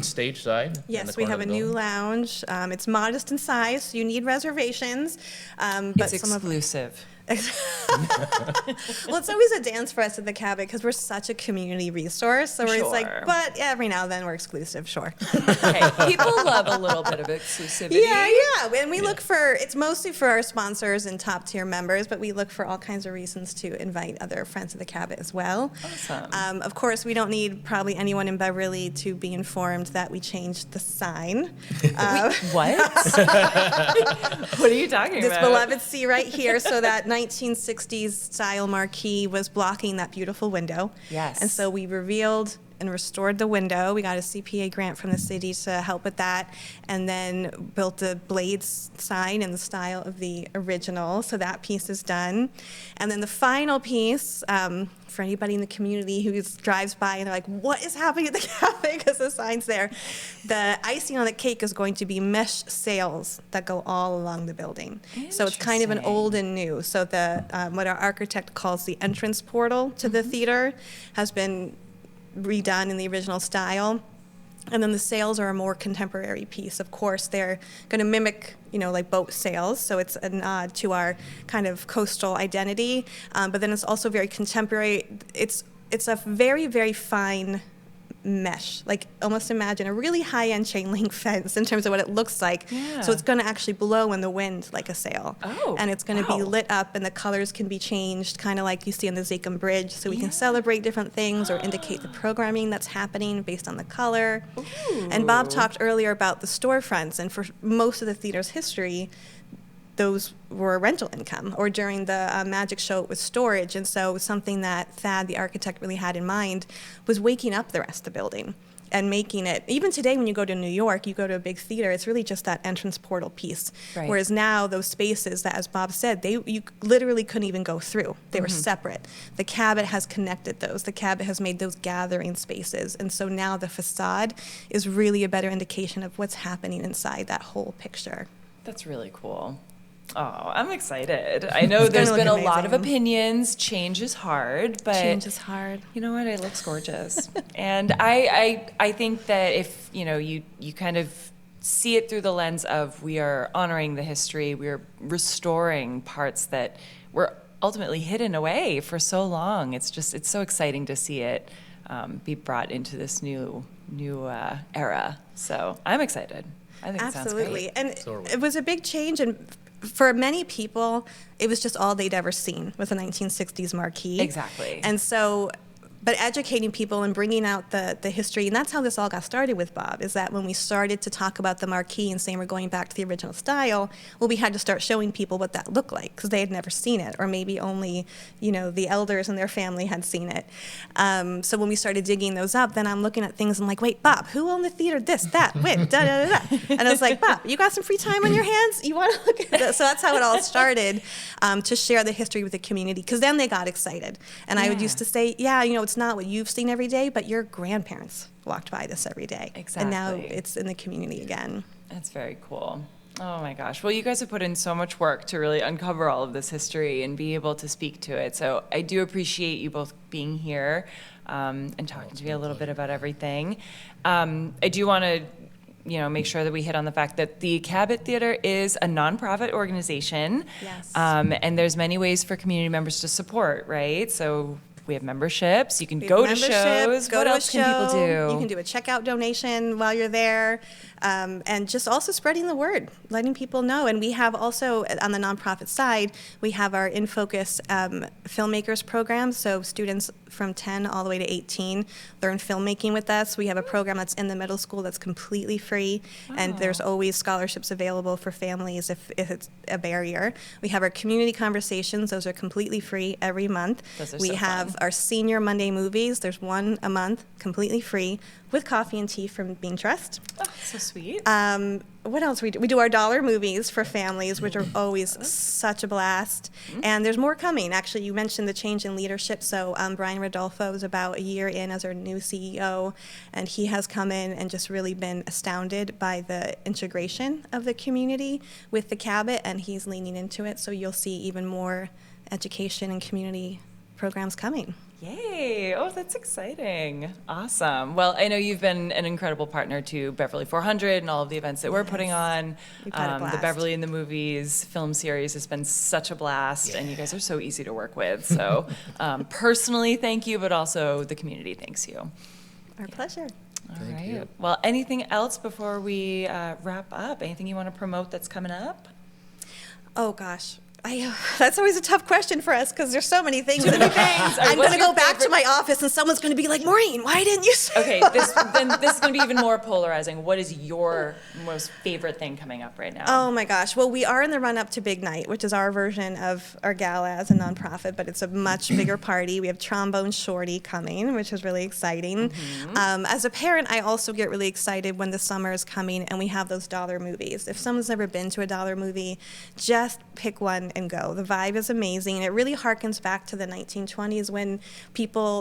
stage side. in the Yes, we corner have of a the new building. lounge. It's modest in size, so you need reservations. But It's some of exclusive. Well, it's always a dance for us at the Cabot because we're such a community resource. So we're just like, Sure. but every now and then we're exclusive, sure. Hey, people love a little bit of exclusivity. Yeah. And we look for, it's mostly for our sponsors and top tier members, but we look for all kinds of reasons to invite other friends of the Cabot as well. Awesome. Of course, we don't need probably anyone in Beverly to be informed that we changed the sign. What? What are you talking This about? beloved C right here, so that 1960s style marquee was blocking that beautiful window. Yes. And so we revealed and restored the window. We got a CPA grant from the city to help with that, and then built the blades sign in the style of the original. So that piece is done. And then the final piece, for anybody in the community who drives by and they're like, what is happening at the cafe? Because the sign's there. The icing on the cake is going to be mesh sails that go all along the building. So it's kind of an Interesting. old and new. So the what our architect calls the entrance portal to the theater has been redone in the original style. And then the sails are a more contemporary piece. Of course, they're going to mimic, like boat sails. So it's a nod to our kind of coastal identity. But then it's also very contemporary. It's a very, very fine mesh. Like almost imagine a really high-end chain link fence in terms of what it looks like. Yeah. So it's going to actually blow in the wind like a sail. Oh, and it's going to be wow. lit up, and the colors can be changed, kind of like you see on the Zakim Bridge. So we can celebrate different things or indicate the programming that's happening based on the color. And Bob talked earlier about the storefronts, and for most of the theater's history, those were rental income, or during the magic show it was storage. And so something that Thad, the architect, really had in mind was waking up the rest of the building and making it, even today when you go to New York, you go to a big theater, it's really just that entrance portal piece. Right. Whereas now those spaces that, as Bob said, you literally couldn't even go through. They were separate. The Cabot has connected those. The Cabot has made those gathering spaces. And so now the facade is really a better indication of what's happening inside that whole picture. That's really cool. Oh, I'm excited. I know It's gonna there's been a look lot of amazing. opinions. Change is hard, but Change is hard. you know what? It looks gorgeous. And I think that if, you kind of see it through the lens of we are honoring the history, we are restoring parts that were ultimately hidden away for so long. It's so exciting to see it be brought into this new era. So I'm excited. I think it sounds Absolutely. great. And So are we. it was a big change, and for many people, it was just all they'd ever seen was the 1960s marquee. Exactly. And so, but educating people and bringing out the history, and that's how this all got started with Bob, is that when we started to talk about the marquee and saying we're going back to the original style, well, we had to start showing people what that looked like, because they had never seen it, or maybe only, the elders and their family had seen it. So when we started digging those up, then I'm looking at things and I'm like, wait, Bob, who owned the theater? This, that, when, da, da, da, da. And I was like, Bob, you got some free time on your hands? You want to look at this? So that's how it all started, to share the history with the community, because then they got excited. And I would Yeah. used to say, it's not what you've seen every day, but your grandparents walked by this every day. And now Exactly. it's in the community again. That's very cool. Oh my gosh. Well, you guys have put in so much work to really uncover all of this history and be able to speak to it. So I do appreciate you both being here and talking to me a little bit about everything. I do want to make sure that we hit on the fact that the Cabot Theater is a nonprofit organization. Yes. And there's many ways for community members to support, right? So we have memberships. You can We have go to membership, shows. Go What to else a can people show. do? You can do a checkout donation while you're there, and just also spreading the word, letting people know. And we have also, on the nonprofit side, we have our In Focus filmmakers program. So students from 10 all the way to 18 learn filmmaking with us. We have a program that's in the middle school that's completely free, and there's always scholarships available for families if it's a barrier. We have our community conversations. Those are completely free every month. Those are We so have fun. our senior Monday movies. There's one a month, completely free, with coffee and tea from Bean Trust. Oh, so sweet. What else we do? We do our dollar movies for families, which are always such a blast. And there's more coming. Actually, you mentioned the change in leadership. So Brian Rodolfo is about a year in as our new CEO, and he has come in and just really been astounded by the integration of the community with the Cabot, and he's leaning into it. So you'll see even more education and community programs coming. Yay! Oh, that's exciting. Awesome. Well, I know you've been an incredible partner to Beverly 400 and all of the events that we're putting on. We've had a blast. The Beverly in the Movies film series has been such a blast, and you guys are so easy to work with. So personally, thank you, but also the community thanks you. Our pleasure. All Thank right. you. Well, anything else before we wrap up? Anything you want to promote that's coming up? Oh, gosh. That's always a tough question for us because there's so many things. I'm What's going to your go back to favorite- my office and someone's going to be like, Maureen, why didn't you say? Okay, then this is going to be even more polarizing. What is your most favorite thing coming up right now? Oh my gosh. Well, we are in the run up to Big Night, which is our version of our gala as a nonprofit, but it's a much bigger party. We have Trombone Shorty coming, which is really exciting. As a parent, I also get really excited when the summer is coming and we have those dollar movies. If someone's never been to a dollar movie, just pick one and go. The vibe is amazing. It really harkens back to the 1920s when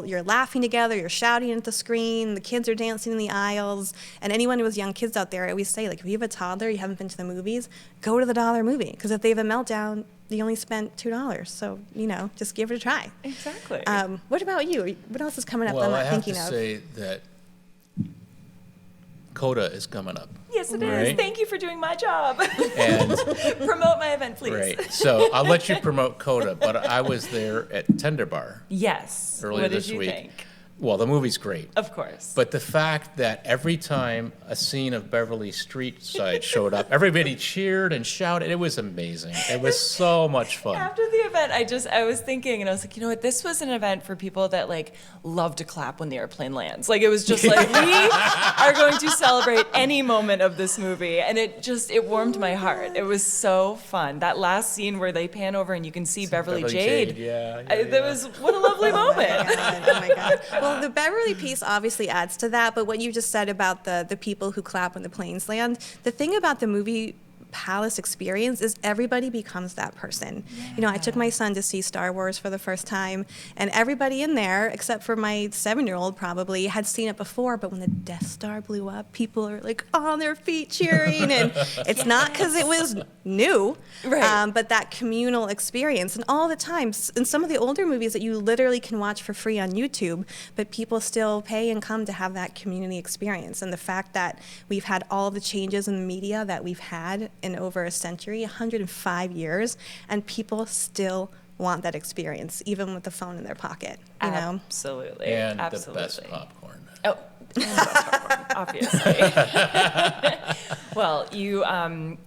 you're laughing together, you're shouting at the screen, the kids are dancing in the aisles, and anyone who has young kids out there, I always say, like, if you have a toddler, you haven't been to the movies, go to the dollar movie, because if they have a meltdown, you only spent $2. So, just give it a try. Exactly. What about you? What else is coming up that Well, I'm I not have thinking to of? say that CODA is coming up. Yes, it is. Right. Thank you for doing my job. And Promote my event, please. right, so I'll let you promote CODA, but I was there at Tender Bar Yes. earlier What this did you week. think? Well, the movie's great. Of course. But the fact that every time a scene of Beverly Street Side showed up, everybody cheered and shouted. It was amazing. It was so much fun. After the event, I was thinking, and I was like, you know what? This was an event for people that love to clap when the airplane lands. Like, it was just like, we are going to celebrate any moment of this movie, and it warmed my heart. It was so fun. That last scene where they pan over and you can see Beverly Jade. Yeah. That was what a lovely moment. Oh my God. Well, the Beverly piece obviously adds to that, but what you just said about the people who clap when the planes land, the thing about the movie palace experience is everybody becomes that person. I took my son to see Star Wars for the first time, and everybody in there, except for my 7-year-old probably, had seen it before, but when the Death Star blew up, people are like on their feet cheering, and it's not because it was new, Right. but that communal experience. And all the time, in some of the older movies that you literally can watch for free on YouTube, but people still pay and come to have that community experience. And the fact that we've had all the changes in the media that we've had in over a century, 105 years, and people still want that experience, even with the phone in their pocket, Absolutely. And Absolutely. the best popcorn. Oh, and the best popcorn, obviously. Well, you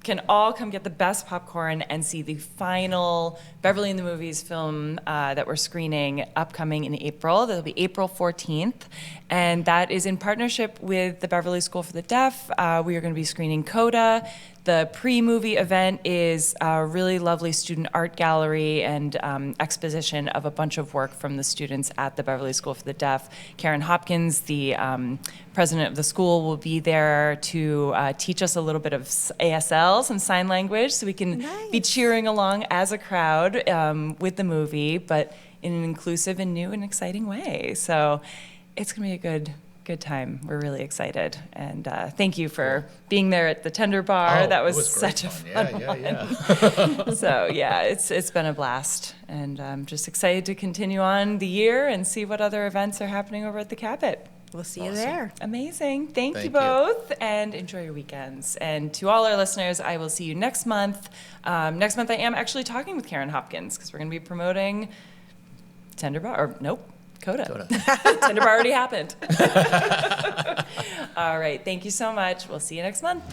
can all come get the best popcorn and see the final Beverly in the Movies film that we're screening upcoming in April. That'll be April 14th. And that is in partnership with the Beverly School for the Deaf. We are going to be screening CODA. The pre-movie event is a really lovely student art gallery and exposition of a bunch of work from the students at the Beverly School for the Deaf. Karen Hopkins, the president of the school, will be there to teach us a little bit of ASL, some sign language, so we can be Nice. cheering along as a crowd with the movie, but in an inclusive and new and exciting way. So it's going to be a good time. We're really excited. And thank you for being there at the Tender Bar. Oh, that was it was great such a fun. fun Yeah. one. So yeah, it's been a blast. And I'm just excited to continue on the year and see what other events are happening over at the Cabot. We'll see you Awesome. there. Amazing. Thank you Thank you. both, and enjoy your weekends. And to all our listeners, I will see you next month. Next month, I am actually talking with Karen Hopkins because we're going to be promoting Tender Bar. Or nope, CODA. Tender Bar already happened. All right. Thank you so much. We'll see you next month.